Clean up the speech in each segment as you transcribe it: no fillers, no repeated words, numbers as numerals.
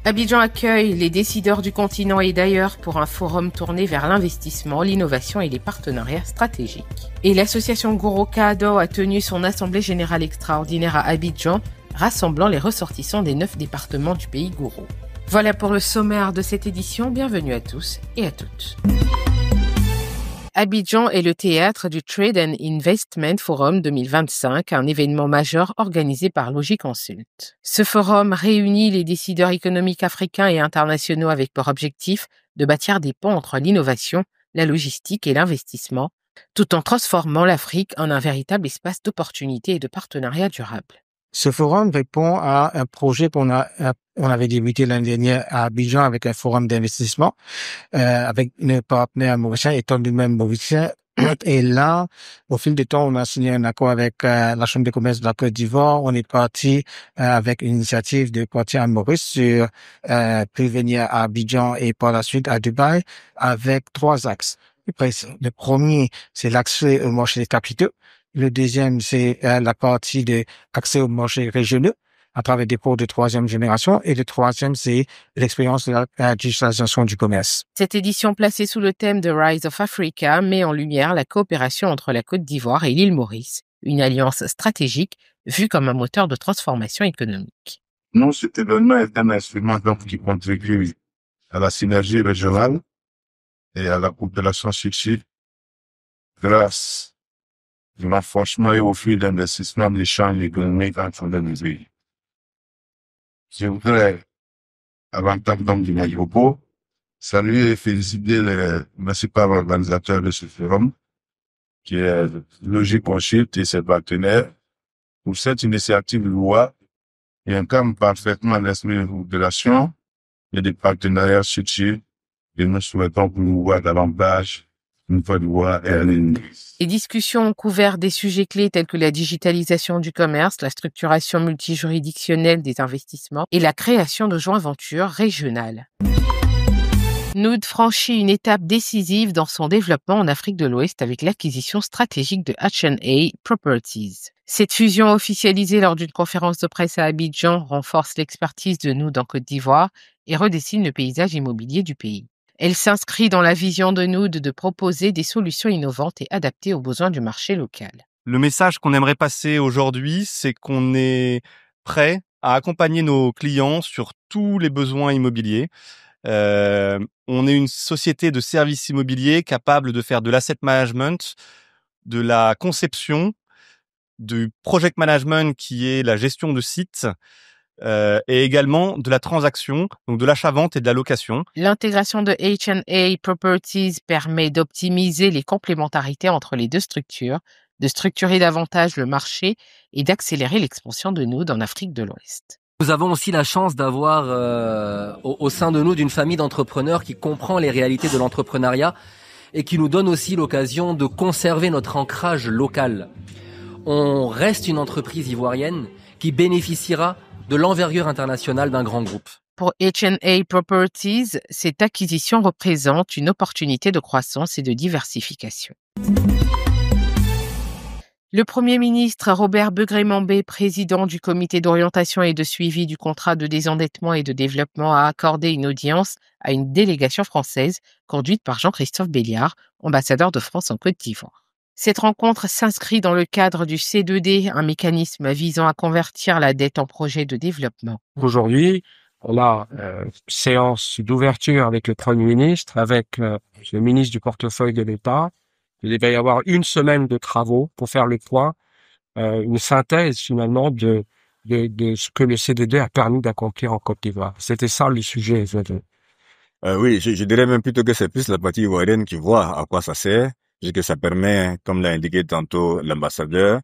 Abidjan accueille les décideurs du continent et d'ailleurs pour un forum tourné vers l'investissement, l'innovation et les partenariats stratégiques. Et l'association Goro-Kado a tenu son assemblée générale extraordinaire à Abidjan, rassemblant les ressortissants des 9 départements du pays Goro. Voilà pour le sommaire de cette édition, bienvenue à tous et à toutes. Abidjan est le théâtre du Trade and Investment Forum 2025, un événement majeur organisé par Logiconsult. Ce forum réunit les décideurs économiques africains et internationaux avec pour objectif de bâtir des ponts entre l'innovation, la logistique et l'investissement, tout en transformant l'Afrique en un véritable espace d'opportunités et de partenariats durables. Ce forum répond à un projet qu'on avait débuté l'année dernière à Abidjan avec un forum d'investissement avec nos partenaires mauriciens étant nous-mêmes mauriciens. Et là, au fil du temps, on a signé un accord avec la Chambre de commerce de la Côte d'Ivoire. On est parti avec une initiative de partir à Maurice sur prévenir à Abidjan et par la suite à Dubaï avec 3 axes. Le premier, c'est l'accès au marché des capitaux. Le deuxième, c'est la partie de accès aux marchés régionaux à travers des ports de 3e génération. Et le troisième, c'est l'expérience de la digitalisation du commerce. Cette édition placée sous le thème de Rise of Africa met en lumière la coopération entre la Côte d'Ivoire et l'île Maurice, une alliance stratégique vue comme un moteur de transformation économique. Non, cet événement est un instrument qui contribue à la synergie régionale et à la coopération successive grâce au renforcement et au flux d'investissement d'échanges économiques entre les deux pays. Je voudrais, avant d'entendre du propos, saluer et féliciter les principaux organisateurs de ce forum, qui est Logiconsult et ses partenaires, pour cette initiative loi qui incarne parfaitement l'esprit de coopération et des partenariats successifs que nous souhaitons promouvoir davantage. Les discussions ont couvert des sujets clés tels que la digitalisation du commerce, la structuration multijuridictionnelle des investissements et la création de joint ventures régionales. Noud franchit une étape décisive dans son développement en Afrique de l'Ouest avec l'acquisition stratégique de H&A Properties. Cette fusion officialisée lors d'une conférence de presse à Abidjan renforce l'expertise de Noud en Côte d'Ivoire et redessine le paysage immobilier du pays. Elle s'inscrit dans la vision de Noud de proposer des solutions innovantes et adaptées aux besoins du marché local. Le message qu'on aimerait passer aujourd'hui, c'est qu'on est prêt à accompagner nos clients sur tous les besoins immobiliers. On est une société de services immobiliers capable de faire de l'asset management, de la conception, du project management qui est la gestion de sites, et également de la transaction, donc de l'achat-vente et de la location. L'intégration de H&A Properties permet d'optimiser les complémentarités entre les deux structures, de structurer davantage le marché et d'accélérer l'expansion de Noud en Afrique de l'Ouest. Nous avons aussi la chance d'avoir au sein de nous une famille d'entrepreneurs qui comprend les réalités de l'entrepreneuriat et qui nous donne aussi l'occasion de conserver notre ancrage local. On reste une entreprise ivoirienne qui bénéficiera de l'envergure internationale d'un grand groupe. Pour H&A Properties, cette acquisition représente une opportunité de croissance et de diversification. Le Premier ministre Robert Begré-Mambé, président du comité d'orientation et de suivi du contrat de désendettement et de développement, a accordé une audience à une délégation française conduite par Jean-Christophe Béliard, ambassadeur de France en Côte d'Ivoire. Cette rencontre s'inscrit dans le cadre du C2D, un mécanisme visant à convertir la dette en projet de développement. Aujourd'hui, on a séance d'ouverture avec le Premier ministre, avec le ministre du portefeuille de l'État. Il va y avoir 1 semaine de travaux pour faire le point, une synthèse finalement de ce que le C2D a permis d'accomplir en Côte d'Ivoire. C'était ça le sujet. Oui, je dirais même plutôt que c'est plus la partie ivoirienne qui voit à quoi ça sert. Et que ça permet, comme l'a indiqué tantôt l'ambassadeur,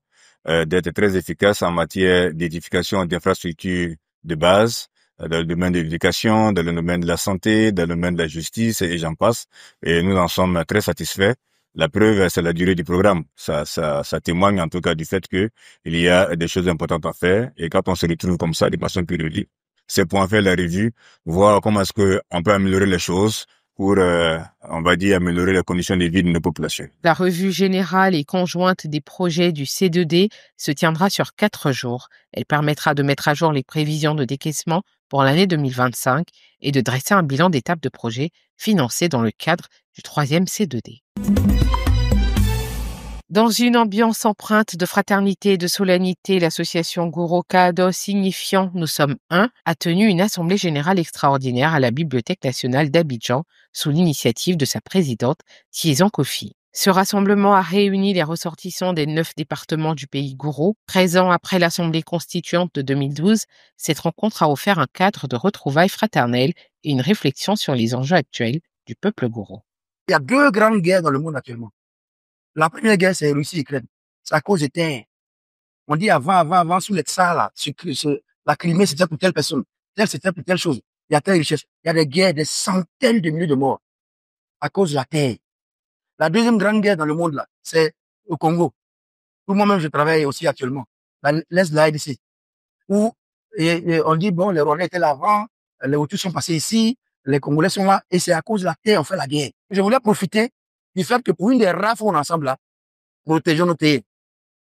d'être très efficace en matière d'édification d'infrastructures de base, dans le domaine de l'éducation, dans le domaine de la santé, dans le domaine de la justice, et j'en passe. Et nous en sommes très satisfaits. La preuve, c'est la durée du programme. Ça témoigne en tout cas du fait que il y a des choses importantes à faire. Et quand on se retrouve comme ça, de façon périodique, c'est pour en faire la revue, voir comment est-ce que on peut améliorer les choses pour, on va dire, améliorer les conditions de vie de nos populations. La revue générale et conjointe des projets du C2D se tiendra sur 4 jours. Elle permettra de mettre à jour les prévisions de décaissement, pour l'année 2025 et de dresser un bilan d'étape de projet financé dans le cadre du 3e C2D. Dans une ambiance empreinte de fraternité et de solennité, l'association Guro Kaado, signifiant Nous sommes un, a tenu une assemblée générale extraordinaire à la Bibliothèque nationale d'Abidjan sous l'initiative de sa présidente, Tiezan Kofi. Ce rassemblement a réuni les ressortissants des 9 départements du pays Guro. 13 ans après l'Assemblée constituante de 2012, cette rencontre a offert un cadre de retrouvailles fraternelles et une réflexion sur les enjeux actuels du peuple Guro. Il y a 2 grandes guerres dans le monde actuellement. La première guerre, c'est Russie-Ukraine. C'est à cause des terres. On dit avant, sous les tsars, là, la Crimée, c'était pour telle personne. Telle, c'était pour telle chose. Il y a telle richesse. Il y a des guerres, des centaines de milliers de morts à cause de la terre. La deuxième grande guerre dans le monde, là, c'est au Congo. Où moi-même, je travaille aussi actuellement. L'Est de la RDC. Où on dit, bon, les Rwandais étaient là avant, les Hutus sont passés ici, les Congolais sont là, et c'est à cause de la terre, on fait la guerre. Je voulais profiter du fait que pour une des rares fois, on est ensemble là, protégeons nos terres.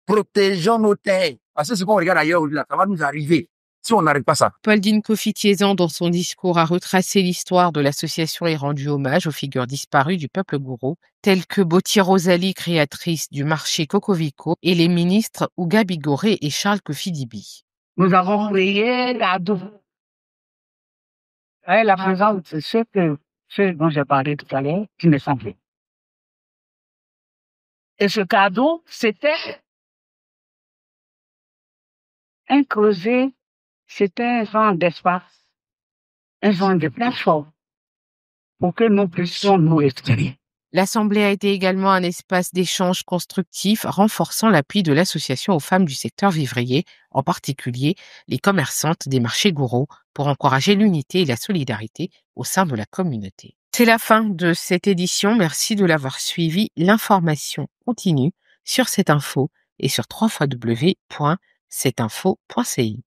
Protégeons nos terres. Parce que ce qu'on regarde ailleurs, là, ça va nous arriver si on n'arrête pas ça. Pauldine Kofi Tiezan, dans son discours, a retracé l'histoire de l'association et rendu hommage aux figures disparues du peuple Guro, telles que Boti Rosalie, créatrice du marché Kokoviko, et les ministres Ouga Bigoré et Charles Kofi Dibi. Nous avons créé Kaado. La présence de ce dont j'ai parlé tout à l'heure, qui me semble. Et ce Kaado, c'était un creuset, c'était un genre d'espace, un genre de plateforme pour que nous puissions nous exprimer. L'Assemblée a été également un espace d'échange constructif renforçant l'appui de l'association aux femmes du secteur vivrier, en particulier les commerçantes des marchés Guro, pour encourager l'unité et la solidarité au sein de la communauté. C'est la fin de cette édition. Merci de l'avoir suivi. L'information continue sur cette info et sur www.cetinfo.ci.